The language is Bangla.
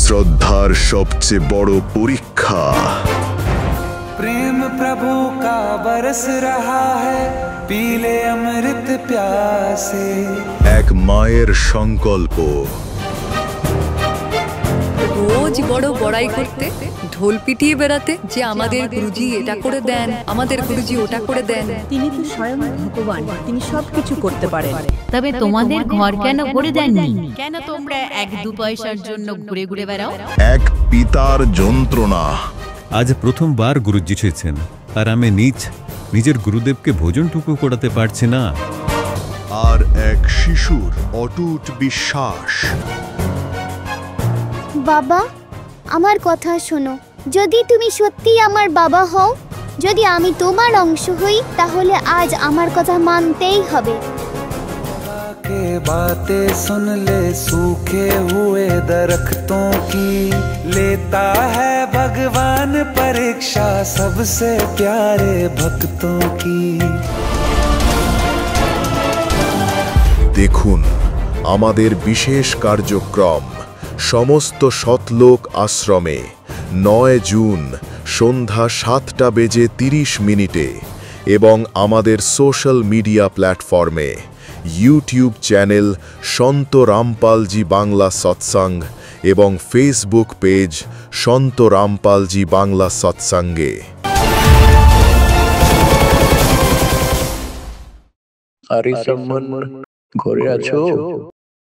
শ্রদ্ধার সবচেয়ে বড় পরীক্ষা। प्रेम प्रभु का बरस रहा है पीले अमृत प्यासे। এক মায়ের সংকল্প। রোজ বড় বড়াই করতে, ঢোল পিটিয়ে বেড়াতে যে আমাদের গুরুজি এটা করে দেন, আমাদের গুরুজি ওটা করে দেন। তিনি তো স্বয়ং ভগবান, তিনি সবকিছু করতে পারেন। তবে তোমাদের ঘর কেন করে দেননি? কেন তোমরা এক দু পয়সার জন্য ঘুরে ঘুরে বেড়াও? এক পিতার যন্ত্রণা। আজ প্রথমবার গুরুজি ছেছেন, আর আমি নিজের গুরুদেবকে ভোজনটুকু করাতে পারছি না। আর এক শিশুর অটুট বিশ্বাস। বাবা, আমার কথা শোনো। যদি তুমি সত্যি আমার বাবা হও, যদি আমি তোমার অংশ হই, তাহলে আজ আমার কথা মানতেই হবে। के बातें सुन ले सूखे हुए दरख्तों की, लेता है भगवान परीक्षा सबसे प्यारे भक्तों की। দেখুন আমাদের বিশেষ কার্যক্রম সমস্ত সৎলোক আশ্রমে 9 জুন সন্ধ্যা 7:30 এবং আমাদের সোশ্যাল মিডিয়া প্ল্যাটফর্মে ইউটিউব চ্যানেল সন্ত রামপালজি বাংলা সৎসঙ্গ এবং ফেসবুক পেজ সন্ত রামপালজি বাংলা সৎসঙ্গে। আরে সম্মান ঘরে আছো?